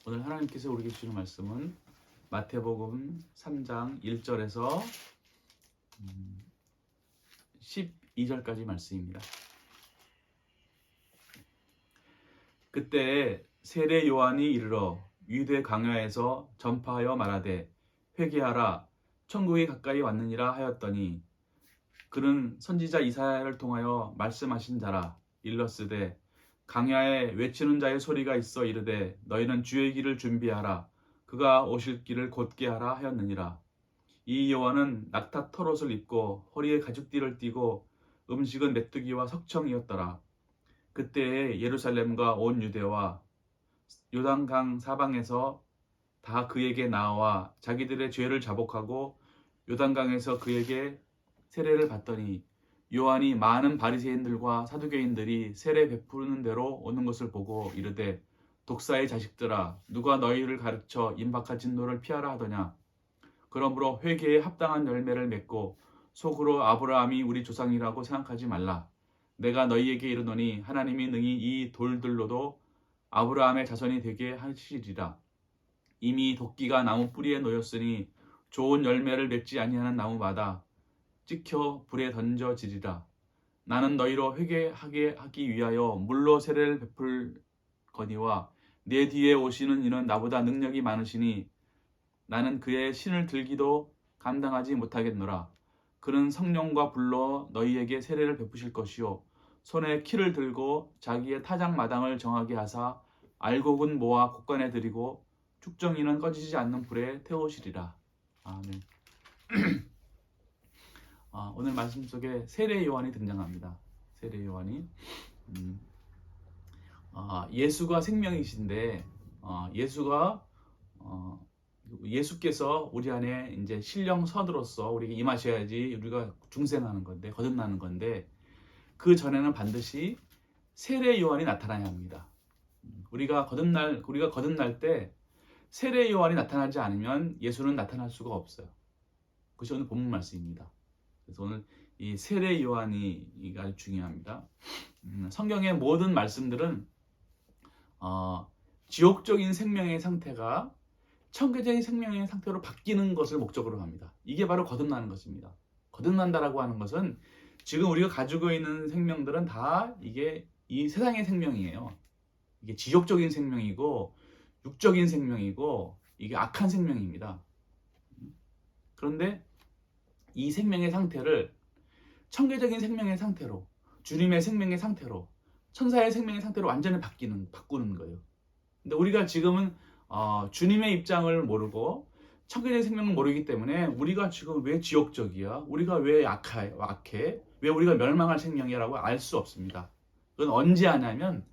오늘 하나님께서 우리에게 주시는 말씀은 마태복음 3장 1절에서 12절까지 말씀입니다. 그때 세례 요한이 이르러 유대 광야에서 전파하여 말하되 회개하라 천국이 가까이 왔느니라 하였더니 그는 선지자 이사야를 통하여 말씀하신 자라. 일러스되 광야에 외치는 자의 소리가 있어 이르되 너희는 주의 길을 준비하라 그가 오실 길을 곧게 하라 하였느니라. 이 요한은 낙타 털옷을 입고 허리에 가죽띠를 띠고 음식은 메뚜기와 석청이었더라. 그때에 예루살렘과 온 유대와 요단강 사방에서 다 그에게 나와 자기들의 죄를 자복하고 요단강에서 그에게 세례를 받더니 요한이 많은 바리새인들과 사두개인들이 세례 베푸는 대로 오는 것을 보고 이르되 독사의 자식들아 누가 너희를 가르쳐 임박한 진노를 피하라 하더냐. 그러므로 회개에 합당한 열매를 맺고 속으로 아브라함이 우리 조상이라고 생각하지 말라. 내가 너희에게 이르노니 하나님이 능히 이 돌들로도 아브라함의 자손이 되게 하시리라. 이미 도끼가 나무 뿌리에 놓였으니 좋은 열매를 맺지 아니하는 나무마다 찍혀 불에 던져지리라. 나는 너희로 회개하게 하기 위하여 물로 세례를 베풀 거니와 내 뒤에 오시는 이는 나보다 능력이 많으시니 나는 그의 신을 들기도 감당하지 못하겠노라. 그는 성령과 불로 너희에게 세례를 베푸실 것이요 손에 키를 들고 자기의 타작 마당을 정하게 하사 알곡은 모아 곳간에 들이고 축정이는 꺼지지 않는 불에 태우시리라. 아멘. 오늘 말씀 속에 세례 요한이 등장합니다. 세례 요한이 예수가 생명이신데 예수께서 우리 안에 이제 신령 선으로서 우리가 임하셔야지 우리가 중생하는 건데 거듭나는 건데 그 전에는 반드시 세례 요한이 나타나야 합니다. 우리가 거듭날 때 세례 요한이 나타나지 않으면 예수는 나타날 수가 없어요. 그것이 오늘 본문 말씀입니다. 그래서 오늘 이 세례 요한이 아주 중요합니다. 성경의 모든 말씀들은 지옥적인 생명의 상태가 천국적인 생명의 상태로 바뀌는 것을 목적으로 합니다. 이게 바로 거듭나는 것입니다. 거듭난다라고 하는 것은 지금 우리가 가지고 있는 생명들은 다 이게 이 세상의 생명이에요. 이게 지옥적인 생명이고 육적인 생명이고 이게 악한 생명입니다. 그런데 이 생명의 상태를 천계적인 생명의 상태로, 주님의 생명의 상태로, 천사의 생명의 상태로 완전히 바꾸는 거예요. 근데 우리가 지금은 주님의 입장을 모르고 천계적인 생명을 모르기 때문에 우리가 지금 왜 지옥적이야? 우리가 왜 악해? 왜 우리가 멸망할 생명이라고 알 수 없습니다. 그건 언제 하냐면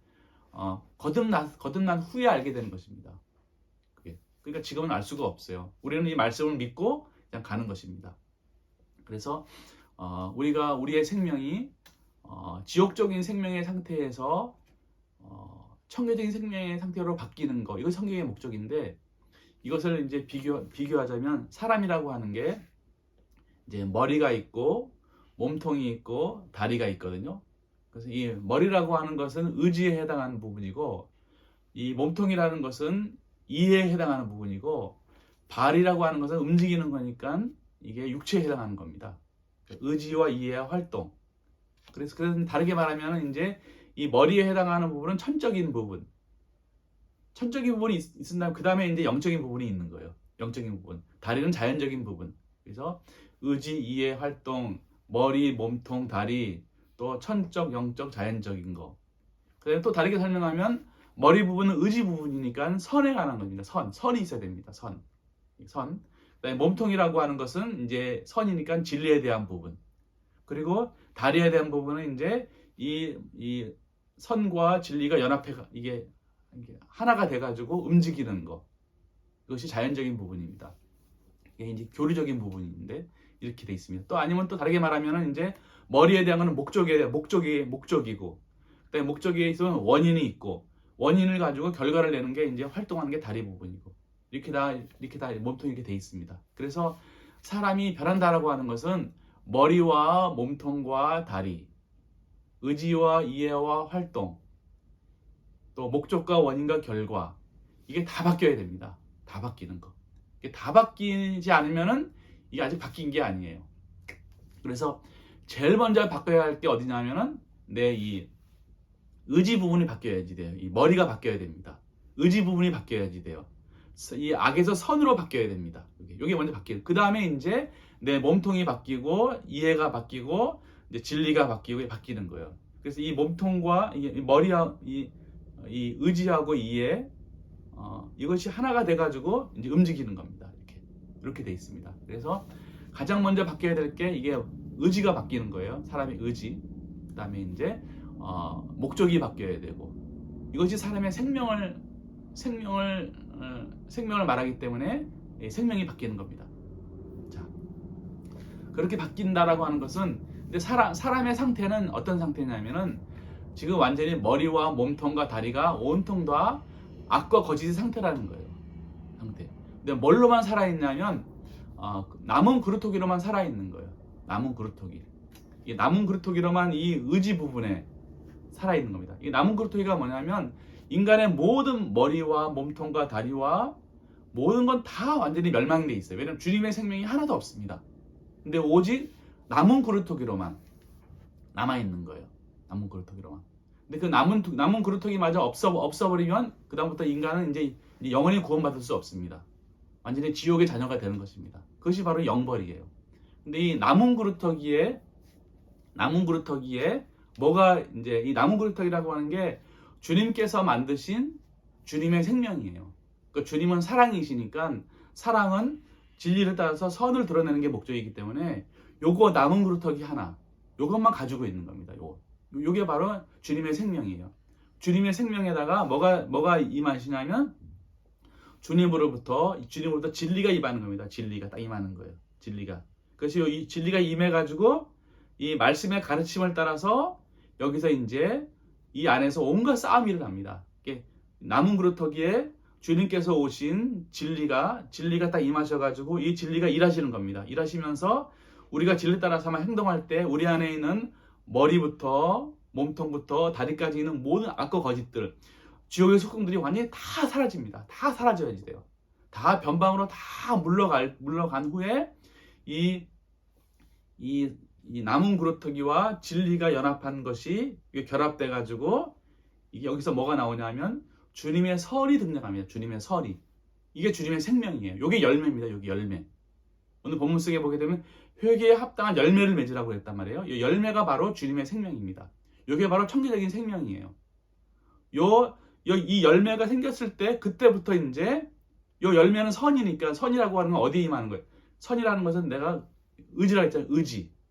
거듭난 후에 알게 되는 것입니다. 그러니까 지금은 알 수가 없어요. 우리는 이 말씀을 믿고 그냥 가는 것입니다. 그래서 우리의 생명이 지옥적인 생명의 상태에서 천계적인 생명의 상태로 바뀌는 거, 이거 성경의 목적인데 이것을 이제 비교하자면 사람이라고 하는 게 이제 머리가 있고 몸통이 있고 다리가 있거든요. 그래서 이 머리라고 하는 것은 의지에 해당하는 부분이고 이 몸통이라는 것은 이해에 해당하는 부분이고 발이라고 하는 것은 움직이는 거니까 이게 육체에 해당하는 겁니다. 의지와 이해와 활동. 그래서 다르게 말하면 이제 이 머리에 해당하는 부분은 천적인 부분이 있은 다음 그 다음에 이제 영적인 부분이 있는 거예요. 영적인 부분. 다리는 자연적인 부분. 그래서 의지, 이해, 활동, 머리, 몸통, 다리, 또 천적, 영적, 자연적인 거. 그다음에 또 다르게 설명하면 머리 부분은 의지 부분이니까 선에 관한 겁니다. 선이 있어야 됩니다. 선. 그다음에 몸통이라고 하는 것은 이제 선이니까 진리에 대한 부분. 그리고 다리에 대한 부분은 이제 이 선과 진리가 이게 하나가 돼가지고 움직이는 거. 이것이 자연적인 부분입니다. 이게 이제 교리적인 부분인데 이렇게 돼 있습니다. 또 아니면 또 다르게 말하면은 이제 머리에 대한 거는 목적이고, 그다음에 목적에 있으면 원인이 있고, 원인을 가지고 결과를 내는 게 이제 활동하는 게 다리 부분이고, 이렇게 다 몸통이 이렇게 돼 있습니다. 그래서 사람이 변한다라고 하는 것은 머리와 몸통과 다리, 의지와 이해와 활동, 또 목적과 원인과 결과, 이게 다 바뀌어야 됩니다. 다 바뀌는 거. 이게 다 바뀌지 않으면은 이게 아직 바뀐 게 아니에요. 그래서 제일 먼저 바뀌어야 할 게 어디냐면은 내 이 의지 부분이 바뀌어야지 돼요. 이 머리가 바뀌어야 됩니다. 의지 부분이 바뀌어야지 돼요. 이 악에서 선으로 바뀌어야 됩니다. 이게 먼저 바뀌고, 그 다음에 이제 내 몸통이 바뀌고 이해가 바뀌고 이제 진리가 바뀌고 바뀌는 거예요. 그래서 이 몸통과 이 머리와 이 의지하고 이해, 이것이 하나가 돼가지고 이제 움직이는 겁니다. 이렇게 돼 있습니다. 그래서 가장 먼저 바뀌어야 될 게 이게 의지가 바뀌는 거예요. 사람의 의지. 그다음에 이제 목적이 바뀌어야 되고, 이것이 사람의 생명을 말하기 때문에 생명이 바뀌는 겁니다. 자, 그렇게 바뀐다라고 하는 것은, 근데 사람의 상태는 어떤 상태냐면은 지금 완전히 머리와 몸통과 다리가 온통 다 악과 거짓의 상태라는 거예요. 상태. 근데 뭘로만 살아있냐면 남은 그루터기로만 살아있는 거예요. 남은 그루터기. 이 남은 그루터기로만 이 의지 부분에 살아있는 겁니다. 이 남은 그루터기가 뭐냐면 인간의 모든 머리와 몸통과 다리와 모든 건 다 완전히 멸망돼 있어요. 왜냐하면 주님의 생명이 하나도 없습니다. 근데 오직 남은 그루터기로만 남아있는 거예요. 남은 그루터기로만. 근데 그 남은 그루터기마저 없어버리면 그 다음부터 인간은 이제 영원히 구원받을 수 없습니다. 완전히 지옥의 자녀가 되는 것입니다. 그것이 바로 영벌이에요. 근데 이 남은 그루터기에 뭐가 이제 이 남은 그루터기라고 하는 게 주님께서 만드신 주님의 생명이에요. 그러니까 주님은 사랑이시니까 사랑은 진리를 따라서 선을 드러내는 게 목적이기 때문에 요거 남은 그루터기 하나, 요것만 가지고 있는 겁니다. 요게 바로 주님의 생명이에요. 주님의 생명에다가 뭐가 임하시냐면 주님으로부터 진리가 임하는 겁니다. 진리가 딱 임하는 거예요. 진리가. 그래서 이 진리가 임해가지고 이 말씀의 가르침을 따라서 여기서 이제 이 안에서 온갖 싸움이 일어납니다. 남은 그루터기에 주님께서 오신 진리가 딱 임하셔가지고 이 진리가 일하시는 겁니다. 일하시면서 우리가 진리 따라서만 행동할 때 우리 안에 있는 머리부터 몸통부터 다리까지 있는 모든 악과 거짓들, 지옥의 속성들이 완전히 다 사라집니다. 다 사라져야지 돼요. 다 변방으로 다 물러간 후에 이 남은 그루터기와 진리가 연합한 것이 결합돼 가지고 이게 여기서 뭐가 나오냐면 주님의 설이 등장합니다. 주님의 설이. 이게 주님의 생명이에요. 이게 열매입니다. 여기 열매. 오늘 본문 속에 보게 되면 회개에 합당한 열매를 맺으라고 했단 말이에요. 이 열매가 바로 주님의 생명입니다. 이게 바로 청교적인 생명이에요. 이 열매가 생겼을 때 그때부터 이제 이 열매는 선이니까, 선이라고 하는 건 어디에 임하는 거예요? 선이라는 것은 내가 의지라고 했잖아요.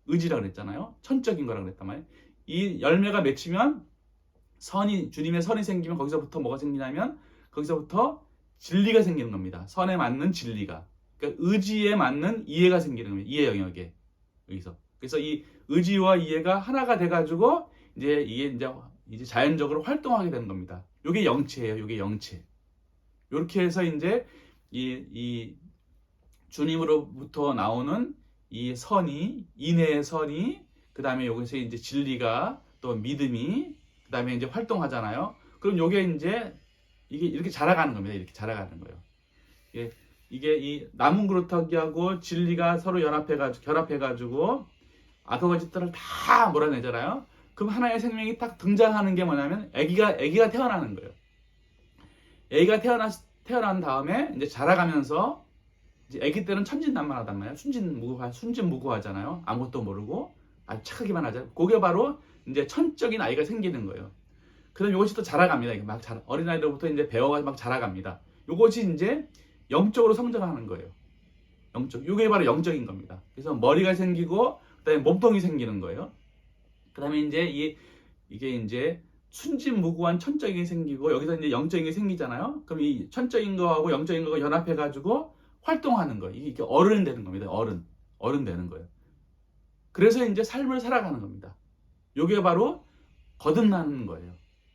의지라고 그랬잖아요. 천적인 거라고 그랬단 말이에요. 이 열매가 맺히면 주님의 선이 생기면 거기서부터 뭐가 생기냐면 거기서부터 진리가 생기는 겁니다. 선에 맞는 진리가. 그러니까 의지에 맞는 이해가 생기는 겁니다. 이해 영역에. 여기서. 그래서 이 의지와 이해가 하나가 돼가지고 이게 이제 자연적으로 활동하게 되는 겁니다. 이게 영체예요. 이게 영체. 이렇게 해서 이제 이 주님으로부터 나오는 이 선이, 인해의 선이, 그 다음에 여기서 이제 진리가, 또 믿음이, 그 다음에 이제 활동하잖아요. 그럼 요게 이제 이게 이렇게 자라가는 겁니다. 이렇게 자라가는 거예요. 이게 이 남은 그루터기하고 진리가 서로 결합해가지고 악과 거짓들을 다 몰아내잖아요. 그럼 하나의 생명이 딱 등장하는 게 뭐냐면 아기가 태어나는 거예요. 아기가 태어난 다음에 이제 자라가면서 이제 아기 때는 천진난만하단 말이에요. 순진무구하잖아요. 아무것도 모르고 아주 착하기만 하잖아요. 그게 바로 이제 천적인 아이가 생기는 거예요. 그다음 이것이 또 자라갑니다. 이게 막 어린아이들부터 이제 배워가지고 막 자라갑니다. 이것이 이제 영적으로 성장하는 거예요. 이게 바로 영적인 겁니다. 그래서 머리가 생기고 그다음에 몸통이 생기는 거예요. 그다음에 이제 이게 이제 순진무구한 천적인 게 생기고 여기서 이제 영적인 게 생기잖아요. 그럼 이 천적인 거하고 영적인 거가 연합해가지고 활동하는 거예요. 이게 어른 되는 겁니다. 어른 되는 거예요. 그래서 이제 삶을 살아가는 겁니다. 이게 바로 거듭나는 거예요.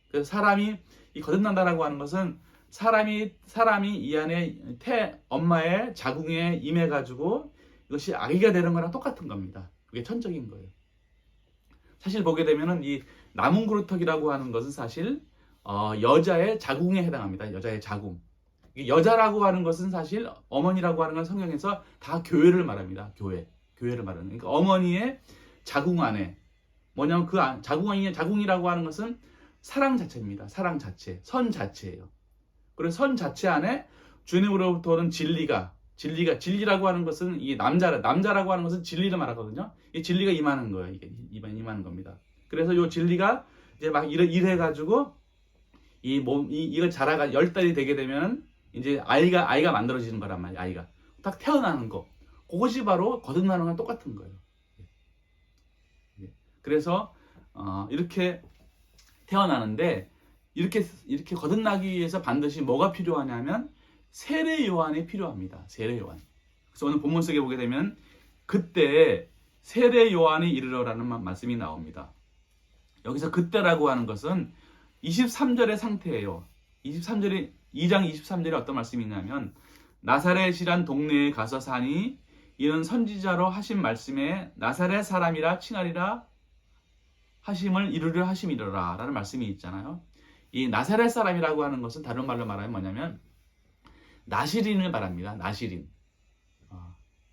그래서 사람이 이 거듭난다라고 하는 것은 사람이 이 안에 엄마의 자궁에 임해가지고 이것이 아기가 되는 거랑 똑같은 겁니다. 그게 천적인 거예요. 사실 보게 되면은 이 남은 그루터기라고 하는 것은 사실 여자의 자궁에 해당합니다. 여자의 자궁. 여자라고 하는 것은 사실 어머니라고 하는 건 성경에서 다 교회를 말합니다. 교회를 말하는. 그러니까 어머니의 자궁 안에 뭐냐면 자궁이라고 하는 것은 사랑 자체입니다. 사랑 자체, 선 자체예요. 그리고 선 자체 안에 주님으로부터 오는 진리라고 하는 것은 이게 남자라고 하는 것은 진리를 말하거든요. 이 진리가 임하는 거예요. 이게 임하는 겁니다. 그래서 이 진리가 이제 막 이래 가지고 이걸 자라가 10달이 되게 되면 이제 아이가 만들어지는 거란 말이에요. 아이가 딱 태어나는 거. 그것이 바로 거듭나는 건 똑같은 거예요. 그래서 이렇게 태어나는데 이렇게 거듭나기 위해서 반드시 뭐가 필요하냐면 세례 요한이 필요합니다. 세례 요한. 그래서 오늘 본문 속에 보게 되면 그때 세례 요한이 이르러라는 말씀이 나옵니다. 여기서 그때라고 하는 것은 23절의 상태예요. 2장 23절에 어떤 말씀이 있냐면 나사렛이란 동네에 가서 사니 이는 선지자로 하신 말씀에 나사렛 사람이라 칭하리라 하심을 이루려 하심이더라 라는 말씀이 있잖아요. 이 나사렛 사람이라고 하는 것은 다른 말로 말하면 뭐냐면 나시린을 말합니다. 나시린.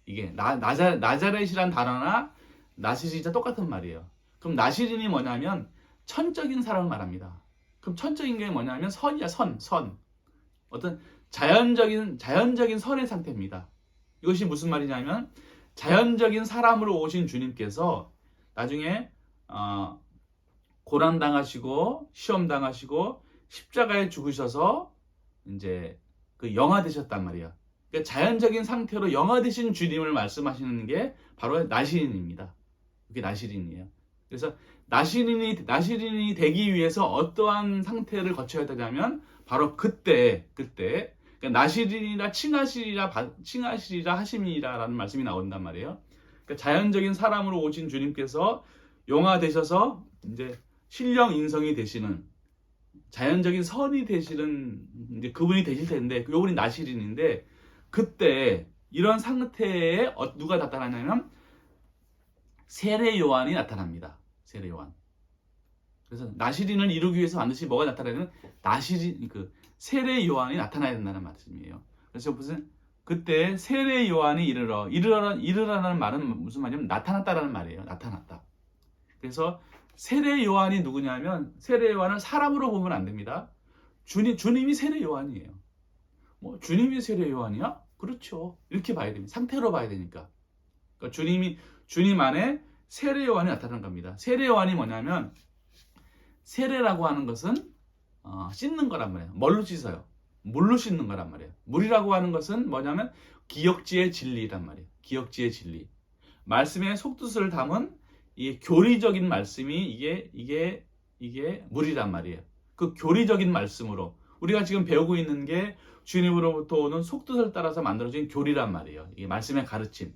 이게 나자렛이란 단어나 나시린이 똑같은 말이에요. 그럼 나시린이 뭐냐면 천적인 사람을 말합니다. 그럼 천적인 게 뭐냐면 선이야, 선. 어떤 자연적인 선의 상태입니다. 이것이 무슨 말이냐면 자연적인 사람으로 오신 주님께서 나중에 고난 당하시고 시험 당하시고 십자가에 죽으셔서 이제 그 영화되셨단 말이에요. 그러니까 자연적인 상태로 영화되신 주님을 말씀하시는 게 바로 나시린입니다. 이게 나시린이에요. 그래서 나시린이 되기 위해서 어떠한 상태를 거쳐야 되냐면 바로 그때 그러니까 나시린이라 칭하시리라 하심이라라는 말씀이 나온단 말이에요. 그러니까 자연적인 사람으로 오신 주님께서 용화되셔서 이제 신령 인성이 되시는 자연적인 선이 되시는 이제 그분이 되실 텐데 그분이 나시린인데 그때 이런 상태에 누가 나타나냐면 세례 요한이 나타납니다. 세례 요한. 그래서 나시린을 이루기 위해서 반드시 뭐가 나타나냐면 세례 요한이 나타나야 된다는 말씀이에요. 그래서 무슨 그때 세례 요한이 이르러라는 말은 무슨 말이냐면 나타났다라는 말이에요. 나타났다. 그래서 세례 요한이 누구냐면 세례 요한을 사람으로 보면 안 됩니다. 주님이 세례 요한이에요. 뭐 주님이 세례 요한이야? 그렇죠. 이렇게 봐야 됩니다. 상태로 봐야 되니까. 그러니까 주님 안에 세례 요한이 나타난 겁니다. 세례 요한이 뭐냐면 세례라고 하는 것은 씻는 거란 말이에요. 뭘로 씻어요? 물로 씻는 거란 말이에요. 물이라고 하는 것은 뭐냐면 기역지의 진리란 말이에요. 기역지의 진리. 말씀의 속뜻을 담은 이 교리적인 말씀이 이게 물이란 말이에요. 그 교리적인 말씀으로 우리가 지금 배우고 있는 게 주님으로부터 오는 속뜻을 따라서 만들어진 교리란 말이에요. 이 말씀의 가르침.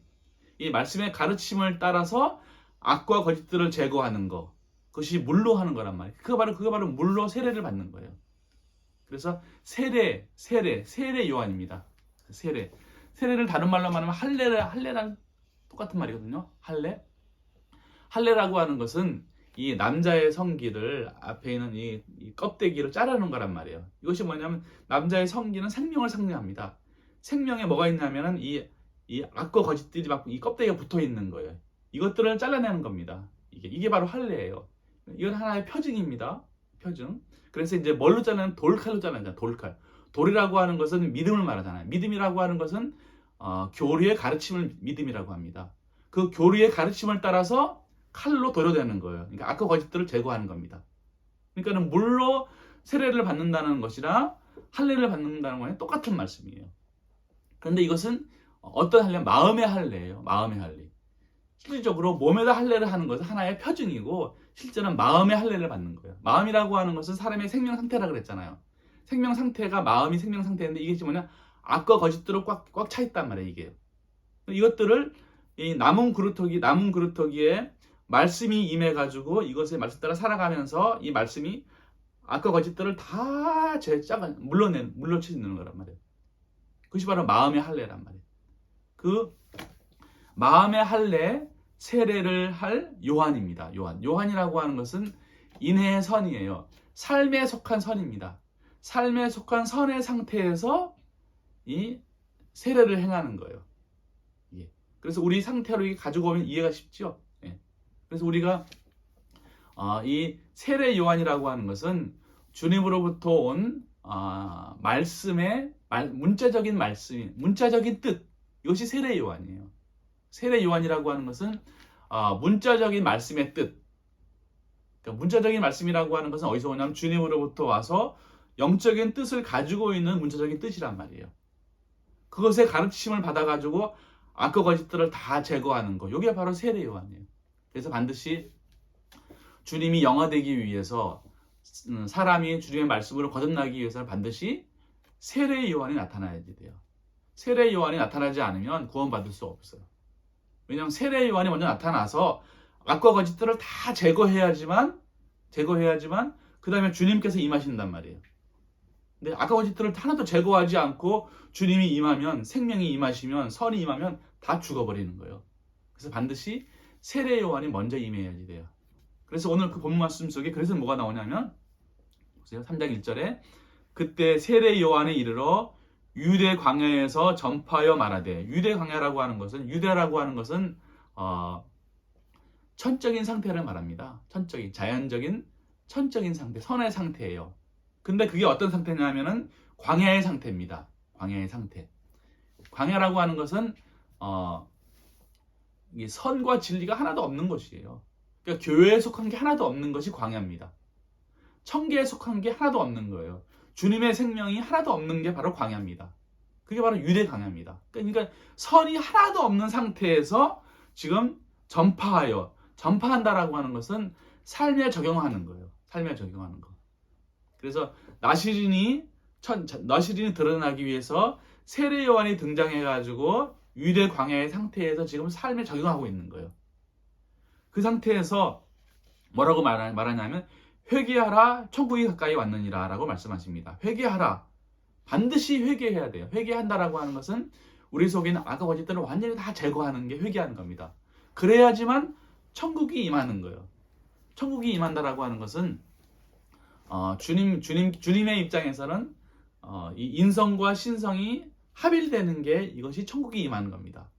이 말씀의 가르침을 따라서 악과 거짓들을 제거하는 거. 그것이 물로 하는 거란 말이에요. 그거 바로 물로 세례를 받는 거예요. 그래서 세례 요한입니다. 세례를 다른 말로 말하면 할례랑 똑같은 말이거든요. 할례라고 하는 것은 이 남자의 성기를 앞에 있는 이 껍데기를 자르는 거란 말이에요. 이것이 뭐냐면 남자의 성기는 생명을 상징합니다. 생명에 뭐가 있냐면은 이 악과 거짓들이 막 이 껍데기가 붙어 있는 거예요. 이것들을 잘라내는 겁니다. 이게 바로 할례예요. 이건 하나의 표징입니다. 표징. 그래서 이제 뭘로 자르냐면 돌칼로 자르잖아요. 돌칼. 돌이라고 하는 것은 믿음을 말하잖아요. 믿음이라고 하는 것은 교리의 가르침을 믿음이라고 합니다. 그 교리의 가르침을 따라서 칼로 도려내는 거예요. 그러니까 악과 거짓들을 제거하는 겁니다. 그러니까는 물로 세례를 받는다는 것이랑 할례를 받는다는 거는 똑같은 말씀이에요. 그런데 이것은 어떤 할례? 마음의 할례예요. 마음의 할례. 실질적으로 몸에다 할례를 하는 것은 하나의 표징이고 실제는 마음의 할례를 받는 거예요. 마음이라고 하는 것은 사람의 생명 상태라 그랬잖아요. 생명 상태가 마음이 생명 상태인데 이게 뭐냐? 악과 거짓들로 꽉 차 있단 말이에요. 이게. 이것들을 이 남은 그루터기에 말씀이 임해가지고 이것의 말씀 따라 살아가면서 이 말씀이 악과 거짓들을 다 물러치는 거란 말이에요. 그것이 바로 마음의 할례란 말이에요. 그 마음의 할례 세례를 할 요한입니다. 요한이라고 하는 것은 인해의 선이에요. 삶에 속한 선입니다. 삶에 속한 선의 상태에서 이 세례를 행하는 거예요. 예. 그래서 우리 상태로 이게 가지고 오면 이해가 쉽죠. 예. 그래서 우리가 이 세례 요한이라고 하는 것은 주님으로부터 온 말씀의 문자적인 말씀, 문자적인 뜻, 이것이 세례 요한이에요. 세례 요한이라고 하는 것은 문자적인 말씀의 뜻. 그러니까 문자적인 말씀이라고 하는 것은 어디서 오냐면 주님으로부터 와서 영적인 뜻을 가지고 있는 문자적인 뜻이란 말이에요. 그것의 가르침을 받아가지고 악과 거짓들을 다 제거하는 거. 이게 바로 세례 요한이에요. 그래서 반드시 주님이 영화되기 위해서 사람이 주님의 말씀으로 거듭나기 위해서는 반드시 세례 요한이 나타나야 돼요. 세례 요한이 나타나지 않으면 구원받을 수 없어요. 왜냐하면 세례 요한이 먼저 나타나서 악과 거짓들을 다 제거해야지만 그 다음에 주님께서 임하신단 말이에요. 근데 악과 거짓들을 하나도 제거하지 않고 주님이 임하면, 생명이 임하시면, 선이 임하면 다 죽어버리는 거예요. 그래서 반드시 세례 요한이 먼저 임해야지 돼요. 그래서 오늘 그 본문 말씀 속에 그래서 뭐가 나오냐면 보세요. 3장 1절에 그때 세례 요한이 이르러 유대 광야에서 전파하여 말하되, 유대 광야라고 하는 것은, 유대라고 하는 것은 천적인 상태를 말합니다. 천적인, 자연적인 천적인 상태, 선의 상태예요. 근데 그게 어떤 상태냐면은 광야의 상태입니다. 광야의 상태. 광야라고 하는 것은 이 선과 진리가 하나도 없는 것이에요. 그러니까 교회에 속한 게 하나도 없는 것이 광야입니다. 청계에 속한 게 하나도 없는 거예요. 주님의 생명이 하나도 없는 게 바로 광야입니다. 그게 바로 유대 광야입니다. 그러니까 선이 하나도 없는 상태에서 지금 전파한다라고 하는 것은 삶에 적용하는 거예요. 삶에 적용하는 거. 그래서 나시린이 드러나기 위해서 세례 요한이 등장해가지고 유대 광야의 상태에서 지금 삶에 적용하고 있는 거예요. 그 상태에서 뭐라고 말하냐면 회개하라, 천국이 가까이 왔느니라 라고 말씀하십니다. 회개하라. 반드시 회개해야 돼요. 회개한다라고 하는 것은 우리 속에 있는 악과 거짓들을 완전히 다 제거하는 게 회개하는 겁니다. 그래야지만 천국이 임하는 거예요. 천국이 임한다라고 하는 것은 주님의 입장에서는 이 인성과 신성이 합일되는 게 이것이 천국이 임하는 겁니다.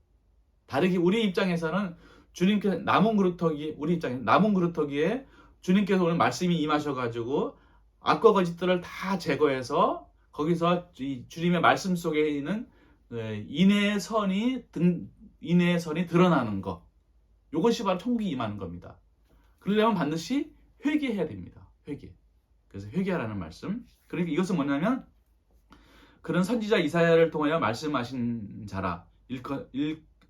다르게 우리 입장에서는 주님께서 남은 그루터기에 주님께서 오늘 말씀이 임하셔가지고 악과 거짓들을 다 제거해서 거기서 주님의 말씀 속에 있는 인애의 선이 드러나는 것. 이것이 바로 천국이 임하는 겁니다. 그러려면 반드시 회개해야 됩니다. 회개. 그래서 회개하라는 말씀. 그러니까 이것은 뭐냐면 그런 선지자 이사야를 통하여 말씀하신 자라.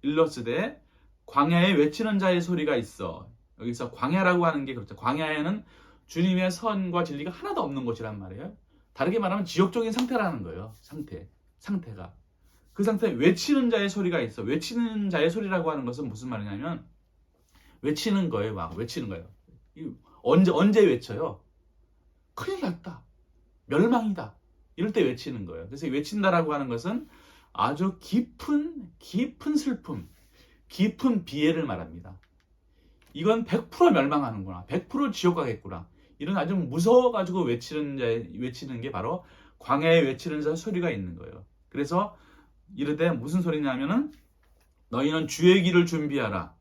일러스되 광야에 외치는 자의 소리가 있어. 여기서 광야라고 하는 게 그렇죠. 광야에는 주님의 선과 진리가 하나도 없는 곳이란 말이에요. 다르게 말하면 지옥적인 상태라는 거예요. 상태가. 그 상태에 외치는 자의 소리가 있어. 외치는 자의 소리라고 하는 것은 무슨 말이냐면 외치는 거예요. 막 외치는 거예요. 언제 외쳐요? 큰일 났다. 멸망이다. 이럴 때 외치는 거예요. 그래서 외친다라고 하는 것은 아주 깊은 슬픔, 깊은 비애를 말합니다. 이건 100% 멸망하는구나. 100% 지옥 가겠구나. 이런 아주 무서워가지고 외치는 게 바로 광야에 외치는 자 소리가 있는 거예요. 그래서 이르되 무슨 소리냐면은 너희는 주의 길을 준비하라.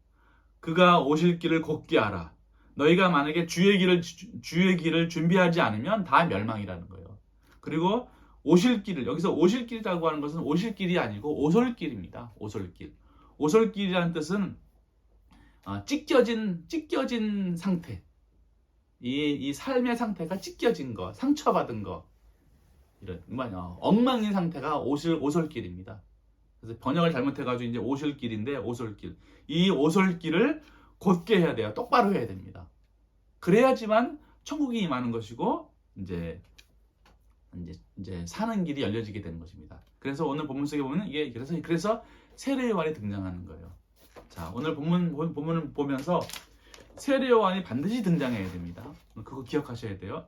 그가 오실 길을 곧게 하라. 너희가 만약에 주의 길을 준비하지 않으면 다 멸망이라는 거예요. 그리고 오실 길을, 여기서 오실 길이라고 하는 것은 오실 길이 아니고 오솔길입니다. 오솔길. 오솔길이라는 뜻은 찢겨진 상태. 이 삶의 상태가 찢겨진 거, 상처받은 거, 이런 엉망인 상태가 오솔길입니다. 그래서 번역을 잘못해가지고 이제 오솔길인데 오솔길. 이 오솔길을 곧게 해야 돼요. 똑바로 해야 됩니다. 그래야지만 천국이 임하는 것이고 이제 사는 길이 열려지게 되는 것입니다. 그래서 오늘 본문 속에 보면 이게 그래서 세례 요한이 등장하는 거예요. 자, 오늘 본문을 보면서 세례 요한이 반드시 등장해야 됩니다. 그거 기억하셔야 돼요.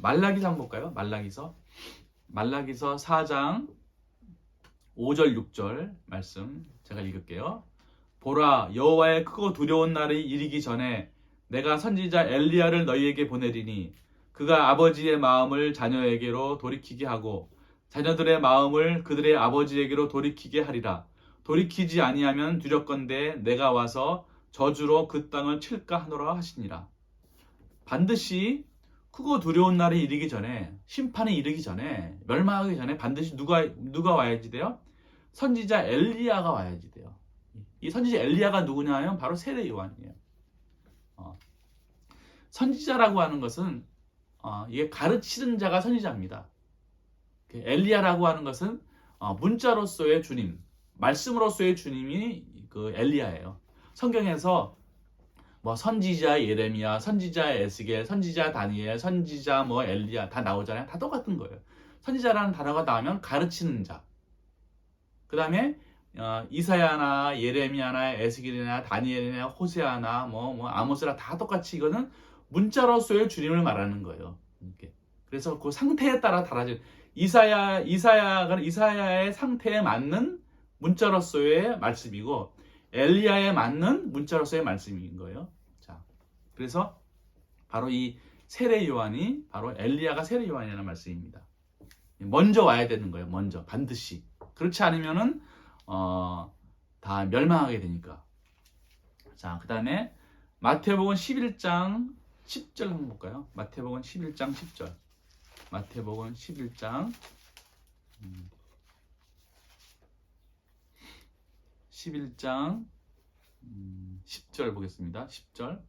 말라기서 한번 볼까요? 말라기서 4장 5절 6절 말씀 제가 읽을게요. 보라, 여호와의 크고 두려운 날이 이르기 전에 내가 선지자 엘리야를 너희에게 보내리니 그가 아버지의 마음을 자녀에게로 돌이키게 하고 자녀들의 마음을 그들의 아버지에게로 돌이키게 하리라. 돌이키지 아니하면 두렵건대 내가 와서 저주로 그 땅을 칠까 하노라 하시니라. 반드시 크고 두려운 날이 이르기 전에, 심판이 이르기 전에, 멸망하기 전에 반드시 누가 와야지 돼요? 선지자 엘리야가 와야지 돼요. 이 선지자 엘리야가 누구냐면 바로 세례 요한이에요. 선지자라고 하는 것은 이게 가르치는 자가 선지자입니다. 엘리야라고 하는 것은 문자로서의 주님, 말씀으로서의 주님이 그 엘리야예요. 성경에서 뭐 선지자 예레미야, 선지자 에스겔, 선지자 다니엘, 선지자 뭐 엘리야 다 나오잖아요. 다 똑같은 거예요. 선지자라는 단어가 나오면 가르치는 자. 그 다음에 이사야나 예레미야나 에스겔이나 다니엘이나 호세아나 뭐 아모스나 다 똑같이 이거는 문자로서의 주님을 말하는 거예요. 이렇게. 그래서 그 상태에 따라 달라진 이사야의 상태에 맞는 문자로서의 말씀이고 엘리야에 맞는 문자로서의 말씀인 거예요. 자, 그래서 바로 이 세례 요한이 바로 엘리야가 세례 요한이라는 말씀입니다. 먼저 와야 되는 거예요. 먼저 반드시. 그렇지 않으면은 다 멸망하게 되니까. 자, 그다음에 마태복음 11장 10절 한번 볼까요? 마태복음 11장 10절. 마태복음 11장 11장 10절 보겠습니다. 10절.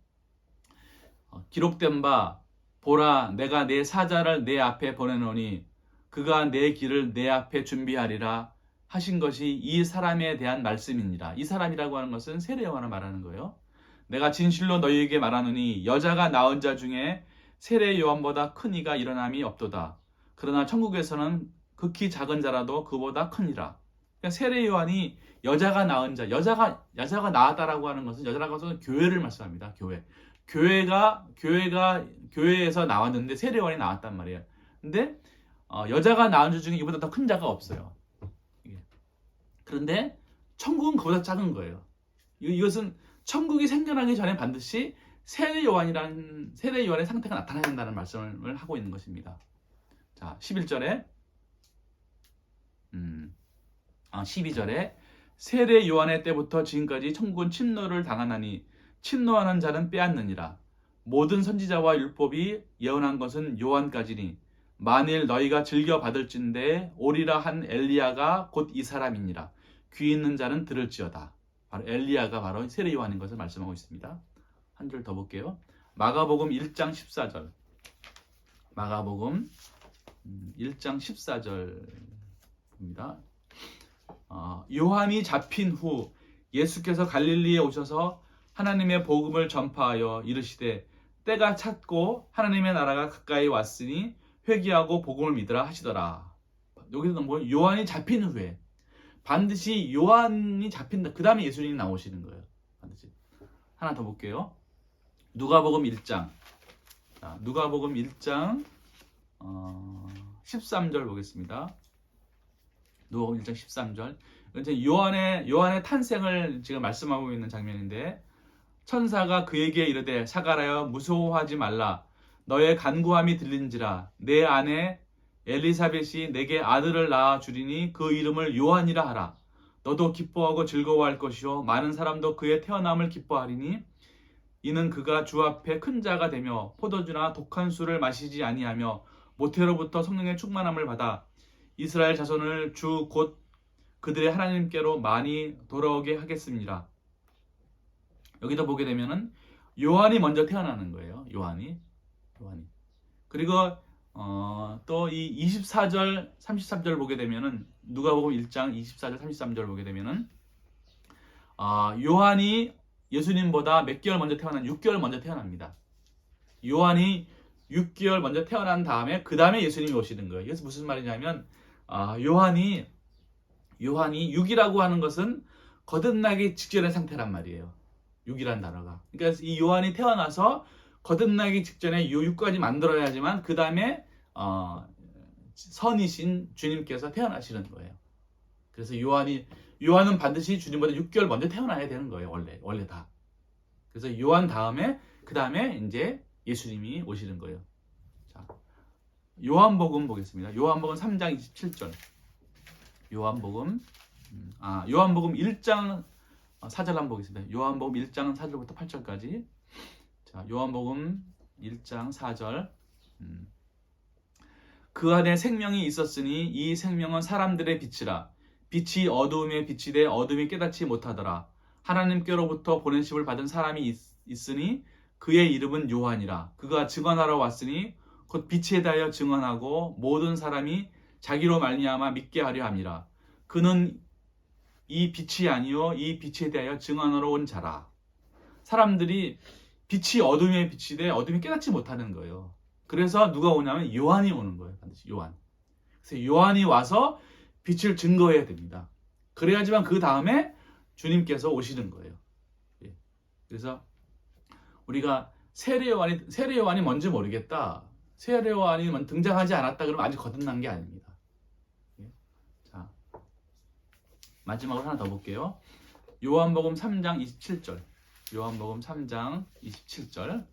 기록된 바 보라 내가 내 사자를 내 앞에 보내노니 그가 내 길을 내 앞에 준비하리라 하신 것이 이 사람에 대한 말씀이니라. 이 사람이라고 하는 것은 세례 요한을 말하는 거예요. 내가 진실로 너희에게 말하노니 여자가 낳은 자 중에 세례 요한보다 큰 이가 일어남이 없도다. 그러나 천국에서는 극히 작은 자라도 그보다 크니라. 그러니까 세례 요한이 여자가 낳은 자, 여자가 낳았다라고 하는 것은 여자라고 하는 것은 교회를 말씀합니다. 교회에서 나왔는데 세례 요한이 나왔단 말이에요. 근데 여자가 낳은 자 중에 이보다 더 큰 자가 없어요. 그런데 천국은 그보다 작은 거예요. 이것은 천국이 생겨나기 전에 반드시 세례 요한의 상태가 나타나야 된다는 말씀을 하고 있는 것입니다. 자, 11절에 12절에 세례 요한의 때부터 지금까지 천국은 침노를 당하나니 침노하는 자는 빼앗느니라. 모든 선지자와 율법이 예언한 것은 요한까지니 만일 너희가 즐겨 받을진대 오리라 한 엘리야가 곧 이 사람이니라. 귀 있는 자는 들을지어다. 바로 엘리야가 바로 세례 요한인 것을 말씀하고 있습니다. 한 줄 더 볼게요. 마가복음 1장 14절. 마가복음 1장 14절입니다. 요한이 잡힌 후 예수께서 갈릴리에 오셔서 하나님의 복음을 전파하여 이르시되 때가 찼고 하나님의 나라가 가까이 왔으니 회개하고 복음을 믿으라 하시더라. 여기서 뭐 요한이 잡힌 후에 반드시 요한이 잡힌다. 그 다음에 예수님이 나오시는 거예요. 반드시. 하나 더 볼게요. 누가복음 1장. 자, 누가복음 1장 13절 보겠습니다. 누가복음 1장 13절. 이제 요한의 탄생을 지금 말씀하고 있는 장면인데 천사가 그에게 이르되 사가랴여 무서워하지 말라. 너의 간구함이 들린지라. 내 아내 엘리사벳이 내게 아들을 낳아 주리니 그 이름을 요한이라 하라. 너도 기뻐하고 즐거워할 것이요 많은 사람도 그의 태어남을 기뻐하리니 이는 그가 주 앞에 큰 자가 되며 포도주나 독한 술을 마시지 아니하며 모태로부터 성령의 충만함을 받아 이스라엘 자손을 주 곧 그들의 하나님께로 많이 돌아오게 하겠습니다. 여기도 보게 되면은 요한이 먼저 태어나는 거예요. 요한이. 그리고 또 이 24절, 33절 보게 되면은 누가복음 1장 24절, 33절 보게 되면은 요한이 예수님보다 몇 개월 먼저 6개월 먼저 태어납니다. 요한이 6개월 먼저 태어난 다음에 그 다음에 예수님이 오시는 거예요. 이것은 무슨 말이냐면 요한이 6이라고 하는 것은 거듭나기 직전의 상태란 말이에요. 6이라는 단어가. 그러니까 이 요한이 태어나서 거듭나기 직전에 이 6까지 만들어야지만 그 다음에 선이신 주님께서 태어나시는 거예요. 그래서 요한은 반드시 주님보다 6개월 먼저 태어나야 되는 거예요. 원래 다. 그래서 요한 다음에 그 다음에 이제 예수님이 오시는 거예요. 자, 요한복음 보겠습니다. 요한복음 3장 27절. 요한복음 1장 4절 한번 보겠습니다. 요한복음 1장 4절부터 8절까지. 자, 요한복음 1장 4절. 그 안에 생명이 있었으니 이 생명은 사람들의 빛이라. 빛이 어두움에 비치되 어둠이 깨닫지 못하더라. 하나님께로부터 보내심을 받은 사람이 있으니 그의 이름은 요한이라. 그가 증언하러 왔으니 곧 빛에 대하여 증언하고 모든 사람이 자기로 말미암아 믿게 하려 함이라. 그는 이 빛이 아니요 이 빛에 대하여 증언하러 온 자라. 사람들이 빛이 어둠에 비치되 어둠이 깨닫지 못하는 거예요. 그래서 누가 오냐면 요한이 오는 거예요. 반드시 요한. 그래서 요한이 와서 빛을 증거해야 됩니다. 그래야지만 그 다음에 주님께서 오시는 거예요. 그래서 우리가 세례 요한이 뭔지 모르겠다. 세례 요한이 등장하지 않았다 그러면 아직 거듭난 게 아닙니다. 자, 마지막으로 하나 더 볼게요. 요한복음 3장 27절. 요한복음 3장 27절.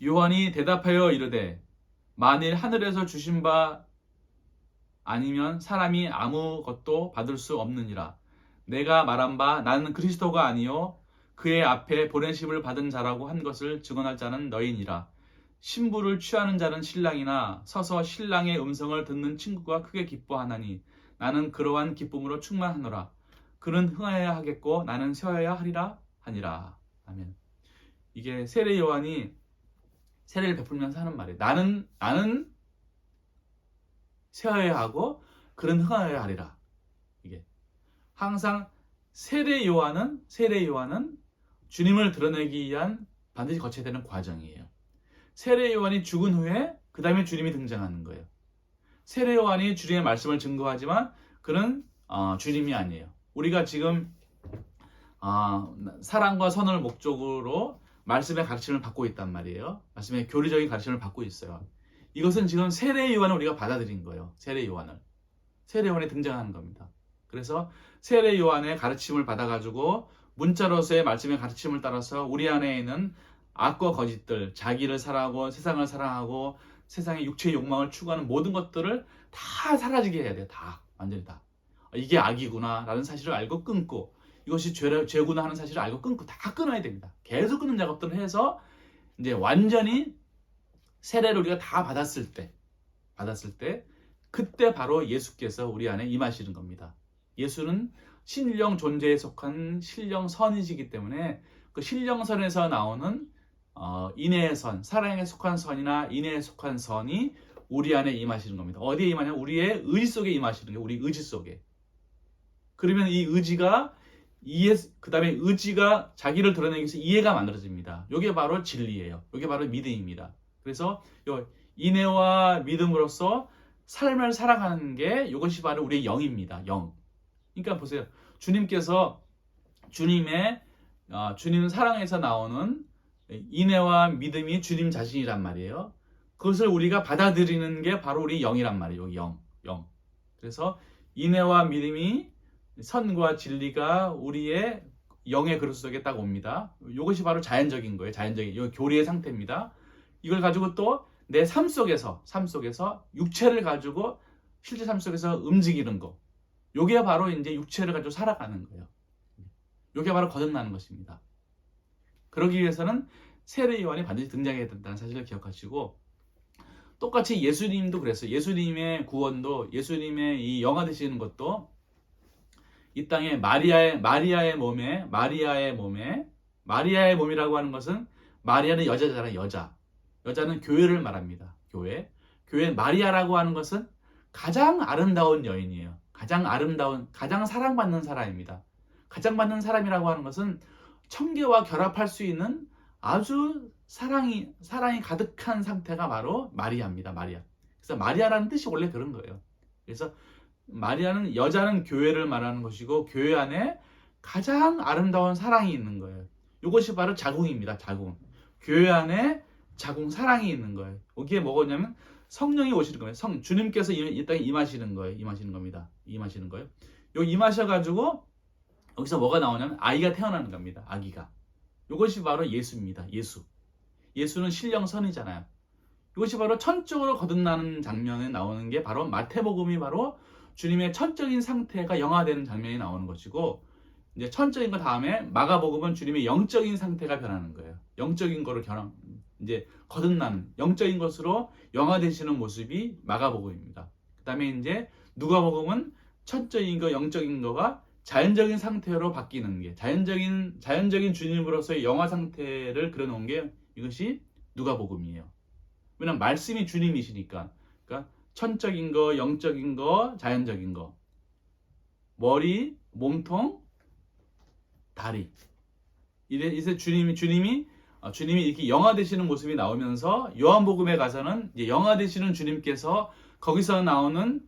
요한이 대답하여 이르되 만일 하늘에서 주신 바 아니면 사람이 아무것도 받을 수 없느니라. 내가 말한 바 나는 그리스도가 아니요 그의 앞에 보내심을 받은 자라고 한 것을 증언할 자는 너희니라. 신부를 취하는 자는 신랑이나 서서 신랑의 음성을 듣는 친구가 크게 기뻐하나니 나는 그러한 기쁨으로 충만하노라. 그는 흥하여야 하겠고 나는 쉬어야 하리라 하니라. 아멘. 이게 세례 요한이 세례를 베풀면서 하는 말이에요. 나는 쉬어야 하고 그는 흥하여야 하리라. 이게 항상 세례 요한은 주님을 드러내기 위한 반드시 거쳐야 되는 과정이에요. 세례 요한이 죽은 후에 그 다음에 주님이 등장하는 거예요. 세례 요한이 주님의 말씀을 증거하지만 그는 주님이 아니에요. 우리가 지금 사랑과 선을 목적으로 말씀의 가르침을 받고 있단 말이에요. 말씀의 교리적인 가르침을 받고 있어요. 이것은 지금 세례 요한을 우리가 받아들인 거예요. 세례 요한이 등장하는 겁니다. 그래서 세례 요한의 가르침을 받아가지고 문자로서의 말씀의 가르침을 따라서 우리 안에 있는 악과 거짓들, 자기를 사랑하고 세상을 사랑하고 세상의 육체의 욕망을 추구하는 모든 것들을 다 사라지게 해야 돼요. 다. 완전히 다. 이게 악이구나 라는 사실을 알고 끊고 이것이 죄구나 하는 사실을 알고 끊고 다 끊어야 됩니다. 계속 끊는 작업들을 해서 이제 완전히 세례를 우리가 다 받았을 때 그때 바로 예수께서 우리 안에 임하시는 겁니다. 예수는 신령 존재에 속한 신령선이시기 때문에 그 신령선에서 나오는 인애의 선, 사랑에 속한 선이나 인애에 속한 선이 우리 안에 임하시는 겁니다. 어디에 임하냐면 우리의 의지 속에 임하시는 거예요. 우리 의지 속에. 그러면 이 의지가 그 다음에 의지가 자기를 드러내기 위해서 이해가 만들어집니다. 이게 바로 진리예요. 이게 바로 믿음입니다. 그래서 인애와 믿음으로써 삶을 살아가는 게 이것이 바로 우리의 영입니다. 영. 그러니까 보세요. 주님께서 주님 사랑에서 나오는 인애와 믿음이 주님 자신이란 말이에요. 그것을 우리가 받아들이는 게 바로 우리 영이란 말이에요. 영. 그래서 인애와 믿음이 선과 진리가 우리의 영의 그릇 속에 딱 옵니다. 이것이 바로 자연적인 거예요. 이 교리의 상태입니다. 이걸 가지고 또 내 삶 속에서 육체를 가지고 실제 삶 속에서 움직이는 거. 이게 바로 이제 육체를 가지고 살아가는 거예요. 이게 바로 거듭나는 것입니다. 그러기 위해서는 세례 요한이 반드시 등장해야 된다는 사실을 기억하시고 똑같이 예수님도 그랬어요. 예수님의 구원도 예수님의 이 영화 되시는 것도 이 땅에 마리아의 몸이라고 하는 것은 마리아는 여자잖아요. 여자는 교회를 말합니다. 교회 마리아라고 하는 것은 가장 아름다운 여인이에요. 가장 사랑받는 사람입니다. 가장 받는 사람이라고 하는 것은 청계와 결합할 수 있는 아주 사랑이 가득한 상태가 바로 마리아입니다. 마리아. 그래서 마리아라는 뜻이 원래 그런 거예요. 그래서 여자는 교회를 말하는 것이고 교회 안에 가장 아름다운 사랑이 있는 거예요. 이것이 바로 자궁입니다. 자궁. 교회 안에 자궁 사랑이 있는 거예요. 여기에 뭐냐면 성령이 오시는 거예요. 주님께서 이 땅에 임하시는 겁니다. 여기 임하셔가지고 여기서 뭐가 나오냐면 아이가 태어나는 겁니다. 아기가. 이것이 바로 예수입니다. 예수는 신령선이잖아요. 이것이 바로 천적으로 거듭나는 장면에 나오는 게 바로 마태복음이 바로 주님의 천적인 상태가 영화되는 장면이 나오는 것이고, 이제 천적인 거 다음에 마가복음은 주님의 영적인 상태가 변하는 거예요. 영적인 거로 이제 거듭나는 영적인 것으로 영화되시는 모습이 마가복음입니다. 그다음에 이제 누가복음은 천적인 거, 영적인 거가 자연적인 상태로 바뀌는 게 자연적인 주님으로서의 영화 상태를 그려놓은 게 이것이 누가복음이에요. 왜냐면 말씀이 주님이시니까. 그러니까 천적인 거, 영적인 거, 자연적인 거, 머리, 몸통, 다리. 이제 주님이 이렇게 영화되시는 모습이 나오면서 요한복음에 가서는 이제 영화되시는 주님께서 거기서 나오는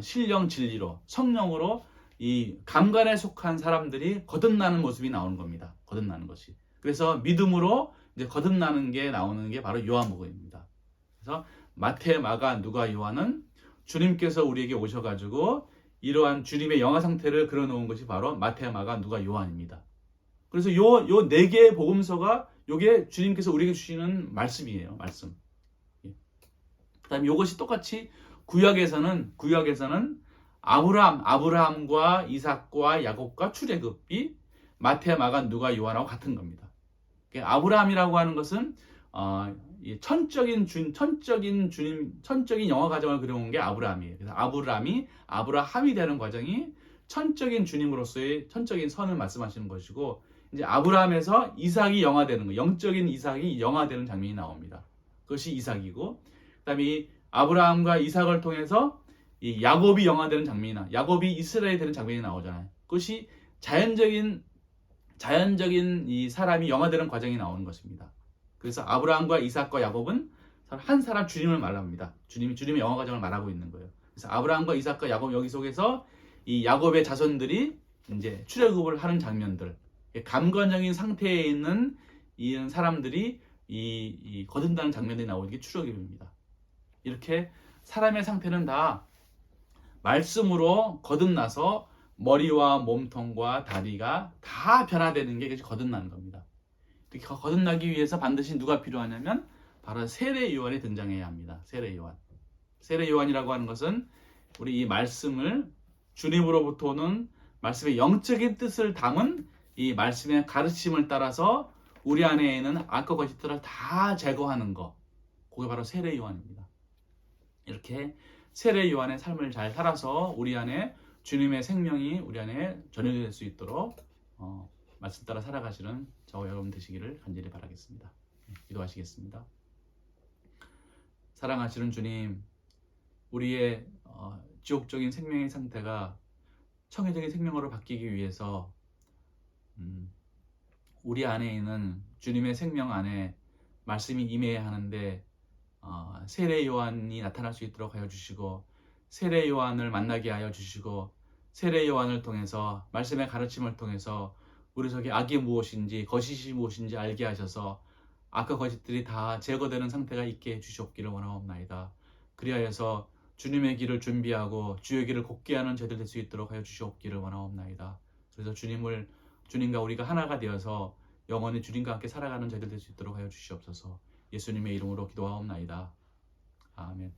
신령 진리로 성령으로 이 감관에 속한 사람들이 거듭나는 모습이 나오는 겁니다. 거듭나는 것이. 그래서 믿음으로 이제 거듭나는 게 나오는 게 바로 요한복음입니다. 그래서 마태, 마가, 누가, 요한은 주님께서 우리에게 오셔가지고 이러한 주님의 영화 상태를 그려놓은 것이 바로 마태, 마가, 누가, 요한입니다. 그래서 요 네 개의 복음서가 요게 주님께서 우리에게 주시는 말씀이에요. 말씀. 그다음에 요것이 똑같이 구약에서는 아브라함과 이삭과 야곱과 출애굽이 마태, 마가, 누가, 요한하고 같은 겁니다. 아브라함이라고 하는 것은 천적인 영화 과정을 그려온 게 아브라함이에요. 그래서 아브라함이 되는 과정이 천적인 주님으로서의 천적인 선을 말씀하시는 것이고, 이제 아브라함에서 이삭이 영화되는 거, 영적인 이삭이 영화되는 장면이 나옵니다. 그것이 이삭이고, 그다음에 이 아브라함과 이삭을 통해서 이 야곱이 영화되는 야곱이 이스라엘이 되는 장면이 나오잖아요. 그것이 자연적인 이 사람이 영화되는 과정이 나오는 것입니다. 그래서 아브라함과 이삭과 야곱은 한 사람 주님을 말합니다. 주님의 영화 과정을 말하고 있는 거예요. 그래서 아브라함과 이삭과 야곱 여기 속에서 이 야곱의 자손들이 이제 출애굽을 하는 장면들, 감관적인 상태에 있는 이 사람들이 이 거듭나는 장면들이 나오는 게 출애굽입니다. 이렇게 사람의 상태는 다 말씀으로 거듭나서 머리와 몸통과 다리가 다 변화되는 게 거듭나는 겁니다. 이렇게 거듭나기 위해서 반드시 누가 필요하냐면 바로 세례 요한이 등장해야 합니다. 세례 요한이라고 하는 것은 우리 이 말씀을 주님으로부터 오는 말씀의 영적인 뜻을 담은 이 말씀의 가르침을 따라서 우리 안에 있는 악과 거짓들을 다 제거하는 거, 그게 바로 세례 요한입니다. 이렇게 세례 요한의 삶을 잘 살아서 우리 안에 주님의 생명이 우리 안에 전해질 수 있도록 말씀 따라 살아가시는 저와 여러분 되시기를 간절히 바라겠습니다. 기도하시겠습니다. 사랑하시는 주님, 우리의 지옥적인 생명의 상태가 청해적인 생명으로 바뀌기 위해서 우리 안에 있는 주님의 생명 안에 말씀이 임해야 하는데 세례 요한이 나타날 수 있도록 하여 주시고, 세례 요한을 만나게 하여 주시고, 세례 요한을 통해서 말씀의 가르침을 통해서 우리 속에 악이 무엇인지 거짓이 무엇인지 알게 하셔서 악과 거짓들이 다 제거되는 상태가 있게 해 주시옵기를 원하옵나이다. 그리하여서 주님의 길을 준비하고 주의 길을 곱게 하는 저희들 될 수 있도록 하여 주시옵기를 원하옵나이다. 그래서 주님과 우리가 하나가 되어서 영원히 주님과 함께 살아가는 저희들 될 수 있도록 하여 주시옵소서. 예수님의 이름으로 기도하옵나이다. 아멘.